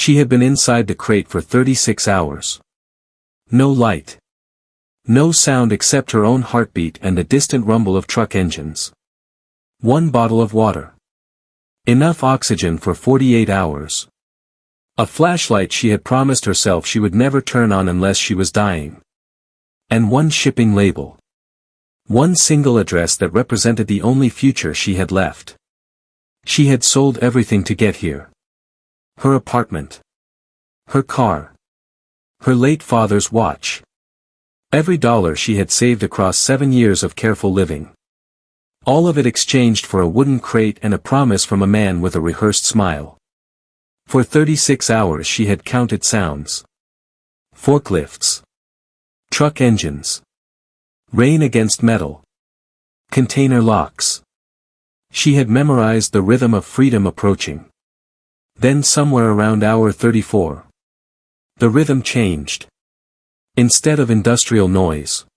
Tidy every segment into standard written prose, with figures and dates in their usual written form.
She had been inside the crate for 36 hours. No light. No sound except her own heartbeat and the distant rumble of truck engines. One bottle of water. Enough oxygen for 48 hours. A flashlight she had promised herself she would never turn on unless she was dying. And one shipping label. One single address that represented the only future she had left. She had sold everything to get here. Her apartment. Her car. Her late father's watch. Every dollar she had saved across 7 years of careful living. All of it exchanged for a wooden crate and a promise from a man with a rehearsed smile. For 36 hours she had counted sounds. Forklifts. Truck engines. Rain against metal. Container locks. She had memorized the rhythm of freedom approaching. Then somewhere around hour 34. The rhythm changed. Instead of industrial noise.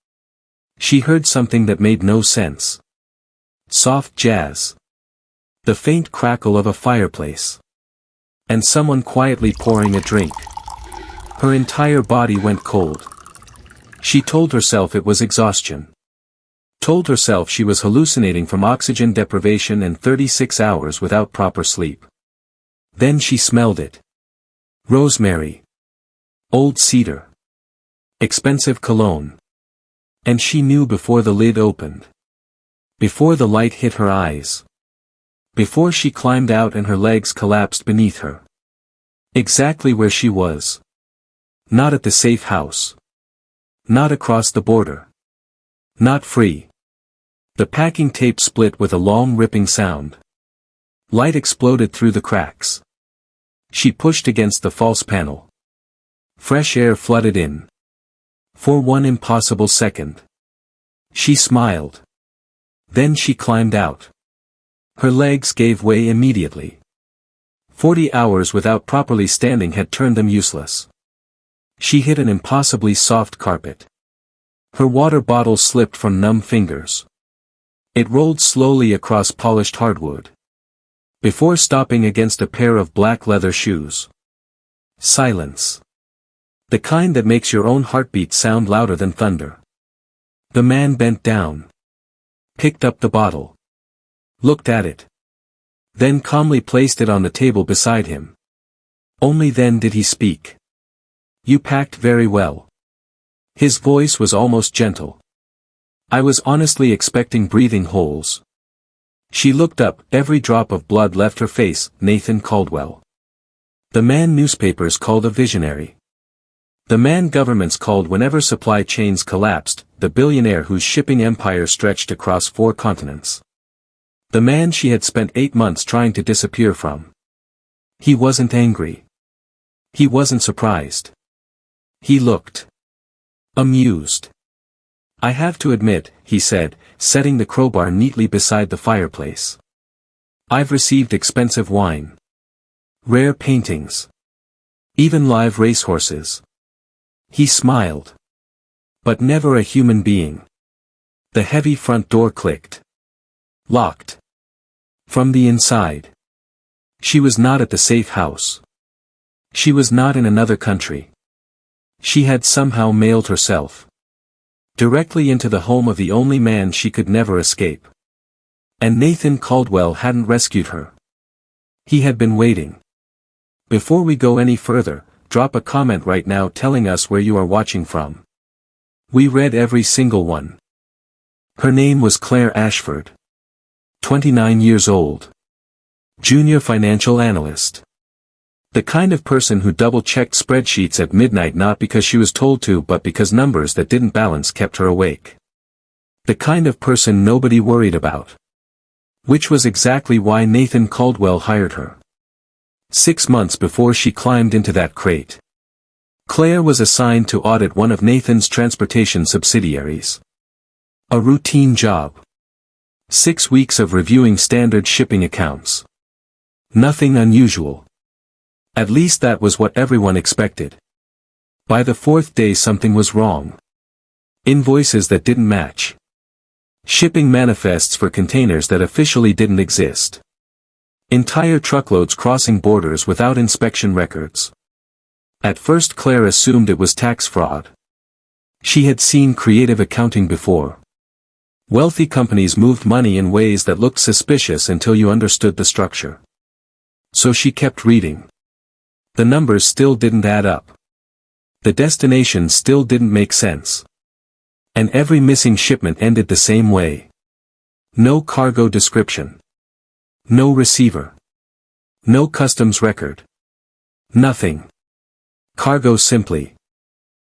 She heard something that made no sense. Soft jazz. The faint crackle of a fireplace. And someone quietly pouring a drink. Her entire body went cold. She told herself it was exhaustion. Told herself she was hallucinating from oxygen deprivation and 36 hours without proper sleep. Then she smelled it. Rosemary. Old cedar. Expensive cologne. And she knew before the lid opened. Before the light hit her eyes. Before she climbed out and her legs collapsed beneath her. Exactly where she was. Not at the safe house. Not across the border. Not free. The packing tape split with a long ripping sound. Light exploded through the cracks. She pushed against the false panel. Fresh air flooded in. For one impossible second. She smiled. Then she climbed out. Her legs gave way immediately. 40 hours without properly standing had turned them useless. She hit an impossibly soft carpet. Her water bottle slipped from numb fingers. It rolled slowly across polished hardwood. Before stopping against a pair of black leather shoes. Silence. The kind that makes your own heartbeat sound louder than thunder. The man bent down. Picked up the bottle. Looked at it. Then calmly placed it on the table beside him. Only then did he speak. You packed very well. His voice was almost gentle. I was honestly expecting breathing holes. She looked up, every drop of blood left her face. Nathan Caldwell. The man newspapers called a visionary. The man governments called whenever supply chains collapsed, the billionaire whose shipping empire stretched across 4 continents. The man she had spent 8 months trying to disappear from. He wasn't angry. He wasn't surprised. He looked amused. I have to admit, he said, setting the crowbar neatly beside the fireplace. I've received expensive wine. Rare paintings. Even live racehorses. He smiled. But never a human being. The heavy front door clicked. Locked. From the inside. She was not at the safe house. She was not in another country. She had somehow mailed herself. Directly into the home of the only man she could never escape. And Nathan Caldwell hadn't rescued her. He had been waiting. Before we go any further, drop a comment right now telling us where you are watching from. We read every single one. Her name was Claire Ashford. 29 years old. Junior financial analyst. The kind of person who double-checked spreadsheets at midnight not because she was told to but because numbers that didn't balance kept her awake. The kind of person nobody worried about. Which was exactly why Nathan Caldwell hired her. 6 months before she climbed into that crate. Claire was assigned to audit one of Nathan's transportation subsidiaries. A routine job. 6 weeks of reviewing standard shipping accounts. Nothing unusual. At least that was what everyone expected. By the 4th day something was wrong. Invoices that didn't match. Shipping manifests for containers that officially didn't exist. Entire truckloads crossing borders without inspection records. At first Claire assumed it was tax fraud. She had seen creative accounting before. Wealthy companies moved money in ways that looked suspicious until you understood the structure. So she kept reading. The numbers still didn't add up. The destination still didn't make sense. And every missing shipment ended the same way. No cargo description. No receiver. No customs record. Nothing. Cargo simply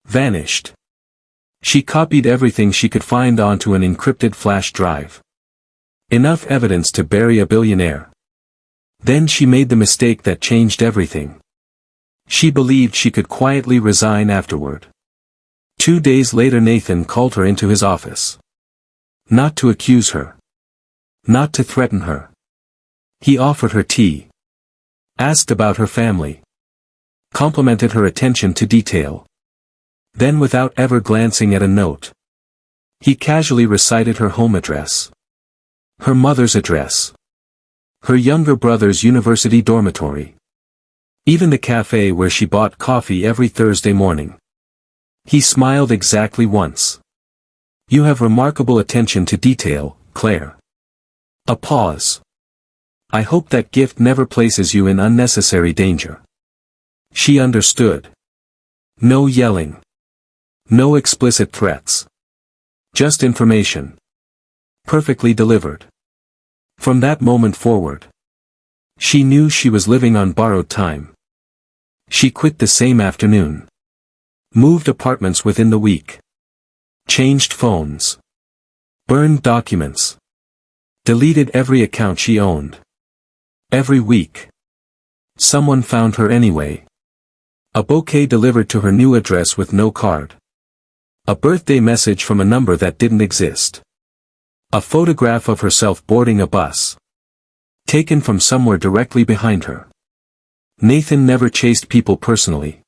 vanished. She copied everything she could find onto an encrypted flash drive. Enough evidence to bury a billionaire. Then she made the mistake that changed everything. She believed she could quietly resign afterward. 2 days later Nathan called her into his office. Not to accuse her. Not to threaten her. He offered her tea. Asked about her family. Complimented her attention to detail. Then without ever glancing at a note, he casually recited her home address. Her mother's address. Her younger brother's university dormitory. Even the cafe where she bought coffee every Thursday morning. He smiled exactly once. You have remarkable attention to detail, Claire. A pause. I hope that gift never places you in unnecessary danger. She understood. No yelling. No explicit threats. Just information. Perfectly delivered. From that moment forward, she knew she was living on borrowed time. She quit the same afternoon. Moved apartments within the week. Changed phones. Burned documents. Deleted every account she owned. Every week. Someone found her anyway. A bouquet delivered to her new address with no card. A birthday message from a number that didn't exist. A photograph of herself boarding a bus. Taken from somewhere directly behind her. Nathan never chased people personally.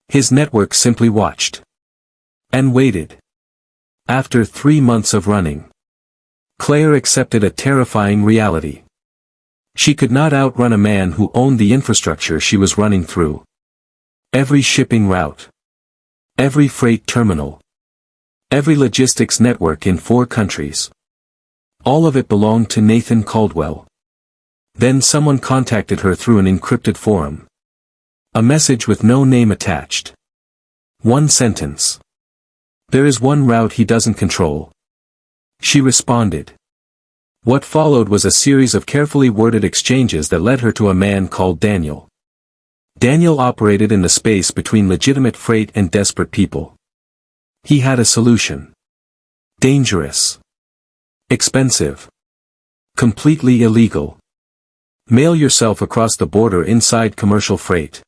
His network simply watched. And waited. After 3 months of running, Claire accepted a terrifying reality. She could not outrun a man who owned the infrastructure she was running through. Every shipping route. Every freight terminal. Every logistics network in 4 countries. All of it belonged to Nathan Caldwell. Then someone contacted her through an encrypted forum. A message with no name attached. One sentence. There is one route he doesn't control. She responded. What followed was a series of carefully worded exchanges that led her to a man called Daniel. Daniel operated in the space between legitimate freight and desperate people. He had a solution. Dangerous. Expensive. Completely illegal. Mail yourself across the border inside commercial freight.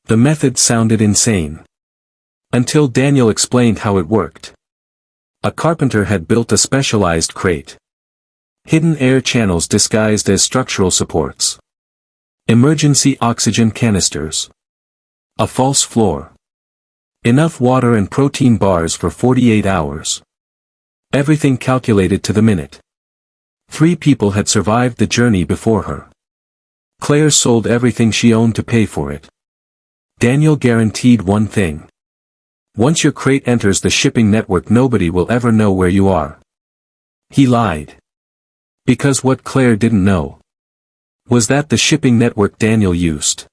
The method sounded insane. Until Daniel explained how it worked. A carpenter had built a specialized crate. Hidden air channels disguised as structural supports. Emergency oxygen canisters. A false floor. Enough water and protein bars for 48 hours. Everything calculated to the minute. 3 people had survived the journey before her. Claire sold everything she owned to pay for it. Daniel guaranteed one thing. Once your crate enters the shipping network, nobody will ever know where you are. He lied. Because what Claire didn't know was that the shipping network Daniel used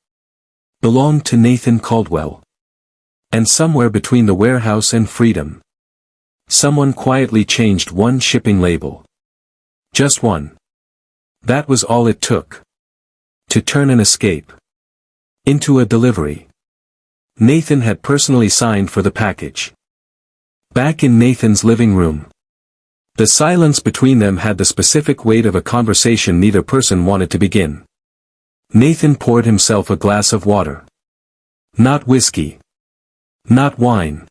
belonged to Nathan Caldwell. And somewhere between the warehouse and freedom, someone quietly changed one shipping label. Just one. That was all it took to turn an escape into a delivery. Nathan had personally signed for the package. Back in Nathan's living room, the silence between them had the specific weight of a conversation neither person wanted to begin. Nathan poured himself a glass of water. Not whiskey. Not wine.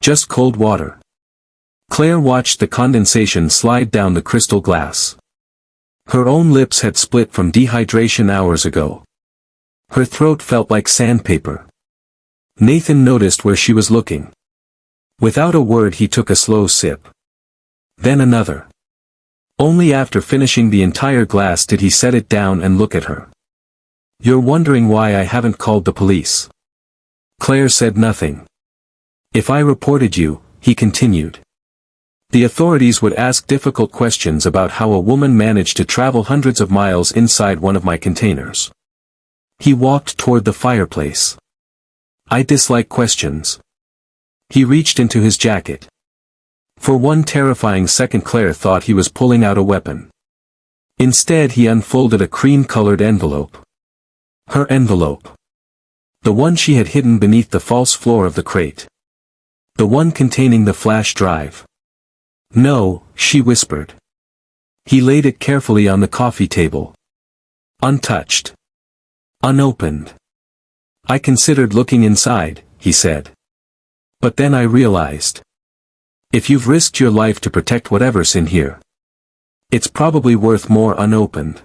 Just cold water. Claire watched the condensation slide down the crystal glass. Her own lips had split from dehydration hours ago. Her throat felt like sandpaper. Nathan noticed where she was looking. Without a word he took a slow sip. Then another. Only after finishing the entire glass did he set it down and look at her. You're wondering why I haven't called the police. Claire said nothing. If I reported you, he continued, the authorities would ask difficult questions about how a woman managed to travel hundreds of miles inside one of my containers. He walked toward the fireplace. I dislike questions. He reached into his jacket. For one terrifying second Claire thought he was pulling out a weapon. Instead he unfolded a cream-colored envelope. Her envelope. The one she had hidden beneath the false floor of the crate. The one containing the flash drive. No, she whispered. He laid it carefully on the coffee table. Untouched. Unopened. I considered looking inside, he said. But then I realized. If you've risked your life to protect whatever's in here, it's probably worth more unopened.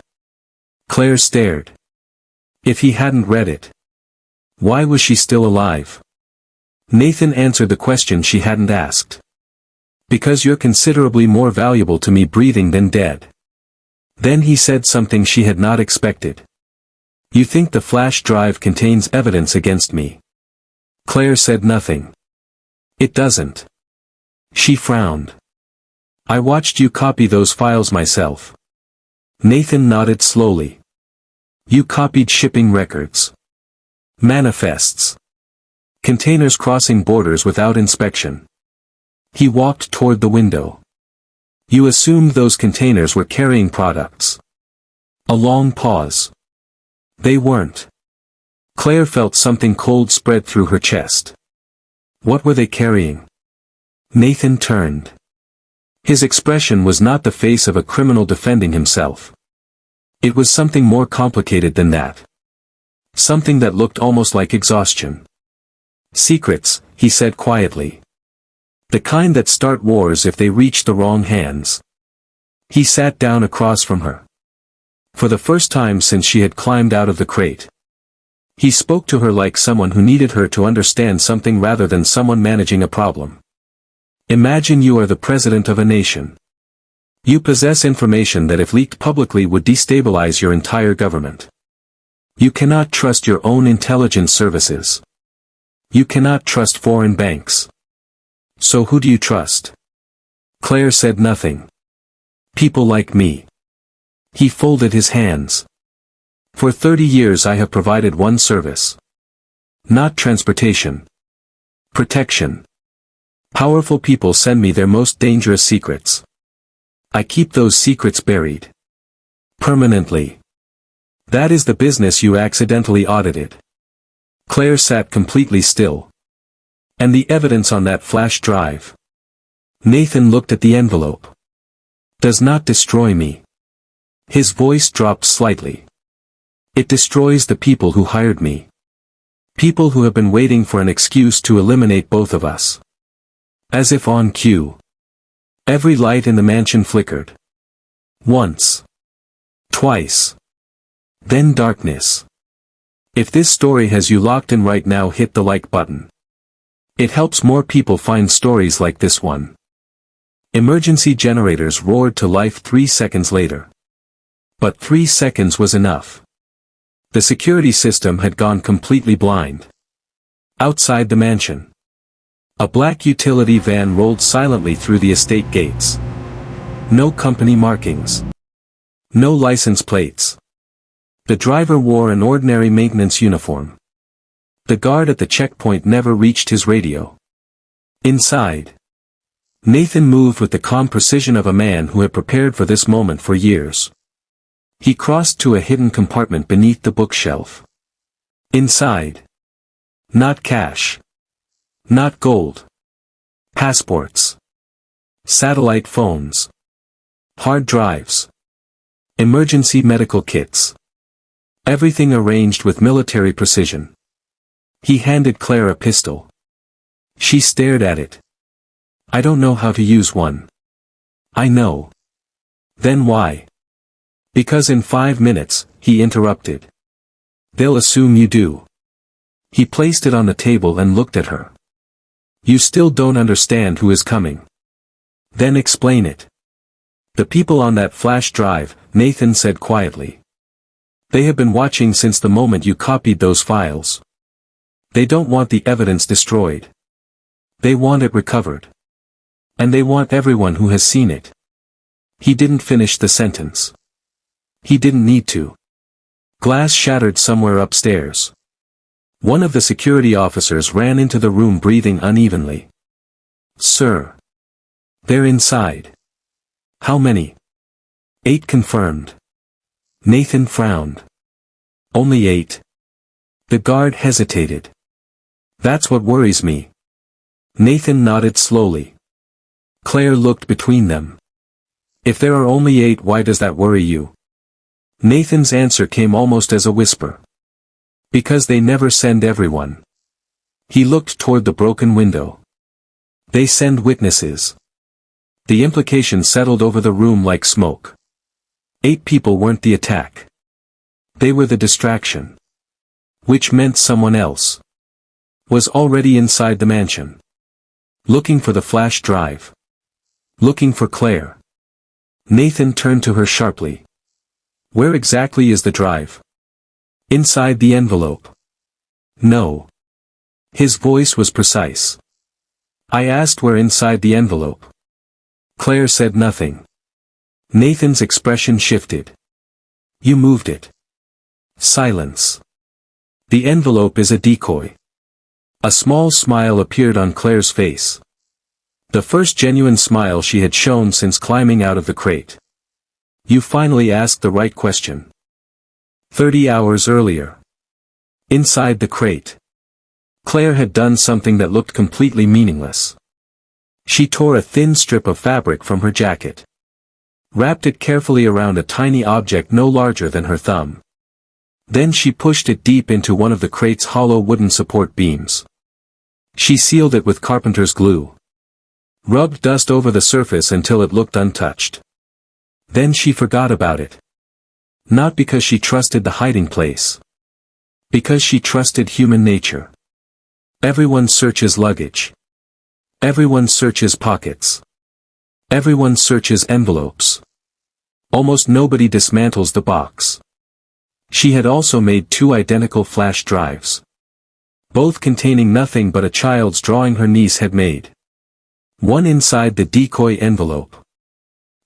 Claire stared. If he hadn't read it, why was she still alive? Nathan answered the question she hadn't asked. Because you're considerably more valuable to me breathing than dead. Then he said something she had not expected. You think the flash drive contains evidence against me? Claire said nothing. It doesn't. She frowned. I watched you copy those files myself. Nathan nodded slowly. You copied shipping records. Manifests. Containers crossing borders without inspection. He walked toward the window. You assumed those containers were carrying products. A long pause. They weren't. Claire felt something cold spread through her chest. What were they carrying? Nathan turned. His expression was not the face of a criminal defending himself. It was something more complicated than that. Something that looked almost like exhaustion. Secrets, he said quietly. The kind that start wars if they reach the wrong hands. He sat down across from her. For the first time since she had climbed out of the crate. He spoke to her like someone who needed her to understand something rather than someone managing a problem. Imagine you are the president of a nation. You possess information that if leaked publicly would destabilize your entire government. You cannot trust your own intelligence services. You cannot trust foreign banks. So who do you trust? Claire said nothing. People like me. He folded his hands. For 30 years I have provided one service. Not transportation. Protection. Powerful people send me their most dangerous secrets. I keep those secrets buried. Permanently. That is the business you accidentally audited. Claire sat completely still. And the evidence on that flash drive. Nathan looked at the envelope. Does not destroy me. His voice dropped slightly. It destroys the people who hired me. People who have been waiting for an excuse to eliminate both of us. As if on cue. Every light in the mansion flickered. Once. Twice. Then darkness. If this story has you locked in right now, hit the like button. It helps more people find stories like this one. Emergency generators roared to life 3 seconds later. But 3 seconds was enough. The security system had gone completely blind. Outside the mansion. A black utility van rolled silently through the estate gates. No company markings. No license plates. The driver wore an ordinary maintenance uniform. The guard at the checkpoint never reached his radio. Inside. Nathan moved with the calm precision of a man who had prepared for this moment for years. He crossed to a hidden compartment beneath the bookshelf. Inside. Not cash. Not gold. Passports. Satellite phones. Hard drives. Emergency medical kits. Everything arranged with military precision. He handed Claire a pistol. She stared at it. I don't know how to use one. I know. Then why? Because in 5 minutes, he interrupted. They'll assume you do. He placed it on the table and looked at her. You still don't understand who is coming. Then explain it. The people on that flash drive, Nathan said quietly. They have been watching since the moment you copied those files. They don't want the evidence destroyed. They want it recovered. And they want everyone who has seen it. He didn't finish the sentence. He didn't need to. Glass shattered somewhere upstairs. One of the security officers ran into the room breathing unevenly. "Sir. They're inside." "How many?" "8 confirmed." Nathan frowned. "Only 8?" The guard hesitated. "That's what worries me." Nathan nodded slowly. Claire looked between them. "If there are only 8, why does that worry you?" Nathan's answer came almost as a whisper. "Because they never send everyone." He looked toward the broken window. "They send witnesses." The implication settled over the room like smoke. 8 people weren't the attack. They were the distraction. Which meant someone else was already inside the mansion. Looking for the flash drive. Looking for Claire. Nathan turned to her sharply. "Where exactly is the drive?" "Inside the envelope." "No." His voice was precise. "I asked where inside the envelope." Claire said nothing. Nathan's expression shifted. "You moved it." Silence. "The envelope is a decoy." A small smile appeared on Claire's face. The first genuine smile she had shown since climbing out of the crate. "You finally asked the right question." 30 hours earlier. Inside the crate. Claire had done something that looked completely meaningless. She tore a thin strip of fabric from her jacket. Wrapped it carefully around a tiny object no larger than her thumb. Then she pushed it deep into one of the crate's hollow wooden support beams. She sealed it with carpenter's glue. Rubbed dust over the surface until it looked untouched. Then she forgot about it. Not because she trusted the hiding place. Because she trusted human nature. Everyone searches luggage. Everyone searches pockets. Everyone searches envelopes. Almost nobody dismantles the box. She had also made 2 identical flash drives. Both containing nothing but a child's drawing her niece had made. One inside the decoy envelope.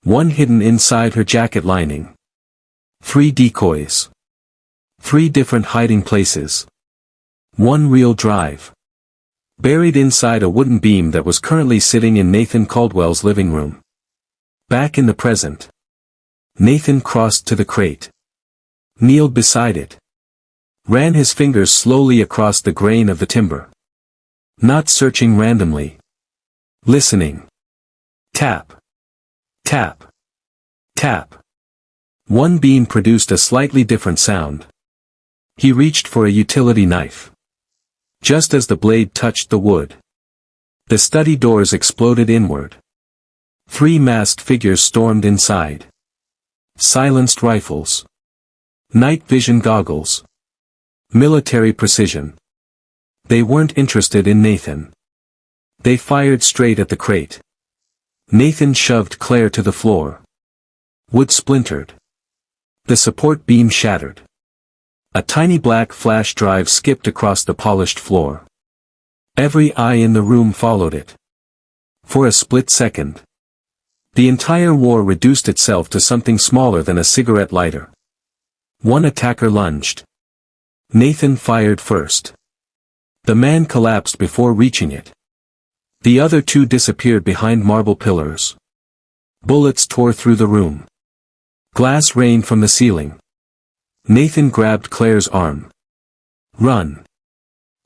One hidden inside her jacket lining. 3 decoys. 3 different hiding places. 1 real drive. Buried inside a wooden beam that was currently sitting in Nathan Caldwell's living room. Back in the present. Nathan crossed to the crate. Kneeled beside it. Ran his fingers slowly across the grain of the timber. Not searching randomly. Listening. Tap. Tap. Tap. One beam produced a slightly different sound. He reached for a utility knife. Just as the blade touched the wood, the study doors exploded inward. 3 masked figures stormed inside. Silenced rifles. Night vision goggles. Military precision. They weren't interested in Nathan. They fired straight at the crate. Nathan shoved Claire to the floor. Wood splintered. The support beam shattered. A tiny black flash drive skipped across the polished floor. Every eye in the room followed it. For a split second. The entire war reduced itself to something smaller than a cigarette lighter. One attacker lunged. Nathan fired first. The man collapsed before reaching it. The other 2 disappeared behind marble pillars. Bullets tore through the room. Glass rained from the ceiling. Nathan grabbed Claire's arm. "Run."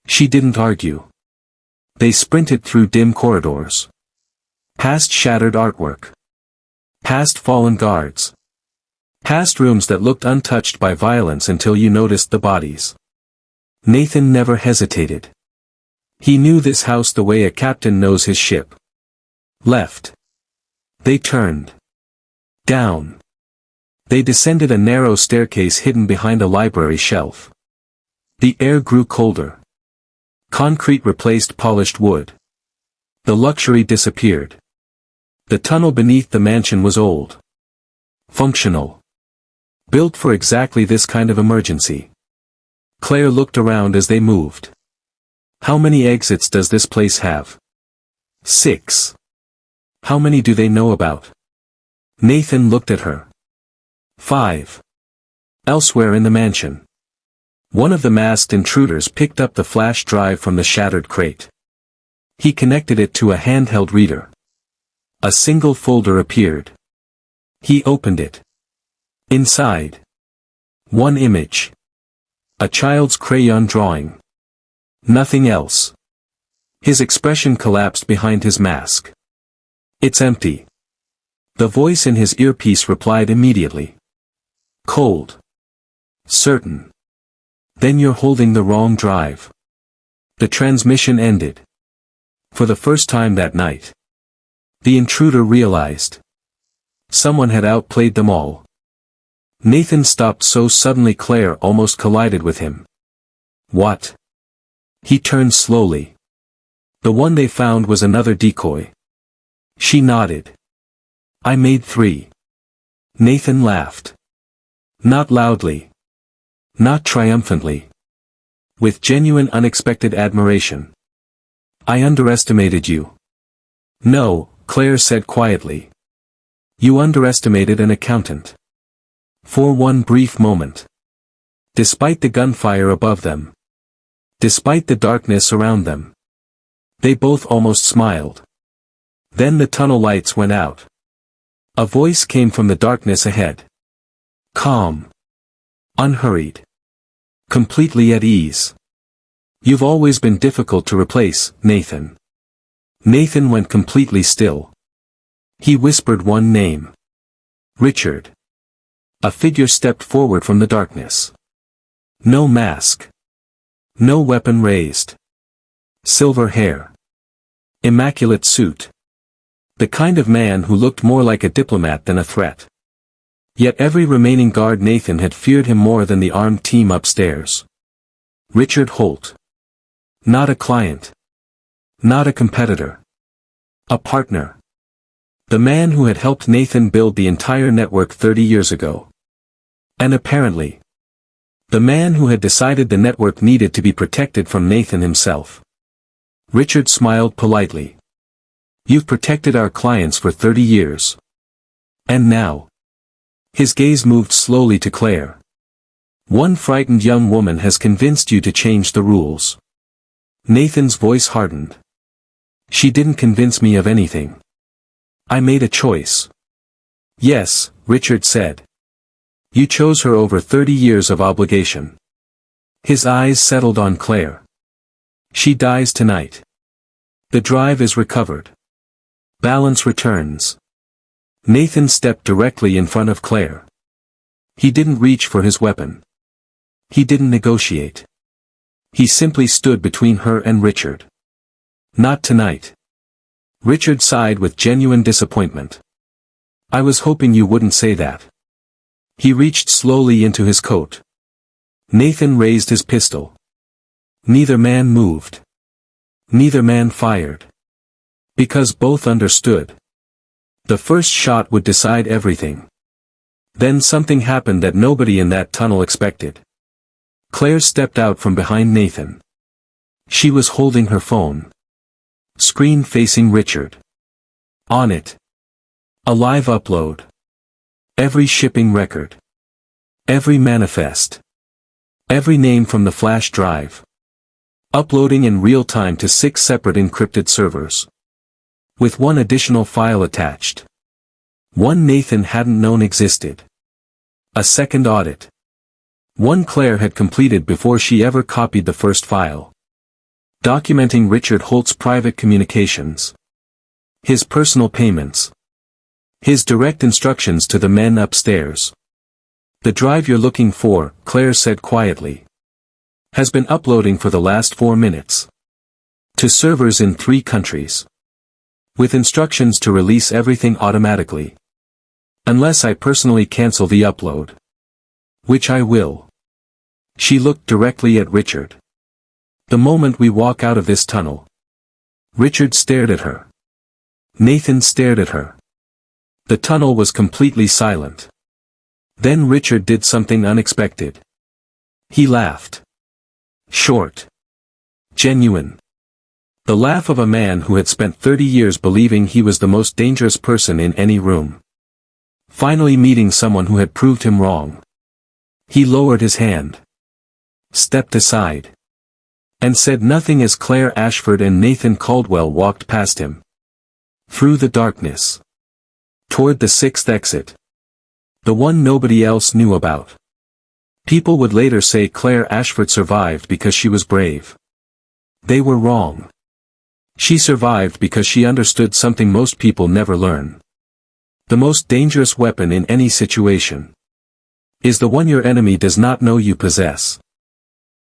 She didn't argue. They sprinted through dim corridors. Past shattered artwork. Past fallen guards. Past rooms that looked untouched by violence until you noticed the bodies. Nathan never hesitated. He knew this house the way a captain knows his ship. Left. They turned. Down. They descended a narrow staircase hidden behind a library shelf. The air grew colder. Concrete replaced polished wood. The luxury disappeared. The tunnel beneath the mansion was old. Functional. Built for exactly this kind of emergency. Claire looked around as they moved. How many exits does this place have? 6. How many do they know about? Nathan looked at her. 5. Elsewhere in the mansion. One of the masked intruders picked up the flash drive from the shattered crate. He connected it to a handheld reader. A single folder appeared. He opened it. Inside. One image. A child's crayon drawing. Nothing else. His expression collapsed behind his mask. It's empty. The voice in his earpiece replied immediately. Cold. Certain. Then you're holding the wrong drive. The transmission ended. For the first time that night. The intruder realized. Someone had outplayed them all. Nathan stopped so suddenly Claire almost collided with him. What? He turned slowly. The one they found was another decoy. She nodded. I made 3. Nathan laughed. Not loudly. Not triumphantly. With genuine unexpected admiration. I underestimated you. No, Claire said quietly. You underestimated an accountant. For one brief moment. Despite the gunfire above them. Despite the darkness around them. They both almost smiled. Then the tunnel lights went out. A voice came from the darkness ahead. Calm. Unhurried. Completely at ease. You've always been difficult to replace, Nathan. Nathan went completely still. He whispered one name. Richard. A figure stepped forward from the darkness. No mask. No weapon raised. Silver hair. Immaculate suit. The kind of man who looked more like a diplomat than a threat. Yet every remaining guard Nathan had feared him more than the armed team upstairs. Richard Holt. Not a client. Not a competitor. A partner. The man who had helped Nathan build the entire network 30 years ago. And apparently, the man who had decided the network needed to be protected from Nathan himself. Richard smiled politely. You've protected our clients for 30 years. And now. His gaze moved slowly to Claire. One frightened young woman has convinced you to change the rules. Nathan's voice hardened. She didn't convince me of anything. I made a choice. Yes, Richard said. You chose her over 30 years of obligation. His eyes settled on Claire. She dies tonight. The drive is recovered. Balance returns. Nathan stepped directly in front of Claire. He didn't reach for his weapon. He didn't negotiate. He simply stood between her and Richard. Not tonight. Richard sighed with genuine disappointment. I was hoping you wouldn't say that. He reached slowly into his coat. Nathan raised his pistol. Neither man moved. Neither man fired. Because both understood. The first shot would decide everything. Then something happened that nobody in that tunnel expected. Claire stepped out from behind Nathan. She was holding her phone. Screen facing Richard. On it. A live upload. Every shipping record. Every manifest. Every name from the flash drive. Uploading in real time to 6 separate encrypted servers. With one additional file attached. One Nathan hadn't known existed. A second audit. One Claire had completed before she ever copied the first file. Documenting Richard Holt's private communications. His personal payments. His direct instructions to the men upstairs. The drive you're looking for, Claire said quietly. Has been uploading for the last 4 minutes. To servers in 3 countries. With instructions to release everything automatically. Unless I personally cancel the upload. Which I will. She looked directly at Richard. The moment we walk out of this tunnel. Richard stared at her. Nathan stared at her. The tunnel was completely silent. Then Richard did something unexpected. He laughed. Short. Genuine. The laugh of a man who had spent 30 years believing he was the most dangerous person in any room. Finally meeting someone who had proved him wrong. He lowered his hand, stepped aside, and said nothing as Claire Ashford and Nathan Caldwell walked past him. Through the darkness. Toward the sixth exit. The one nobody else knew about. People would later say Claire Ashford survived because she was brave. They were wrong. She survived because she understood something most people never learn. The most dangerous weapon in any situation is the one your enemy does not know you possess.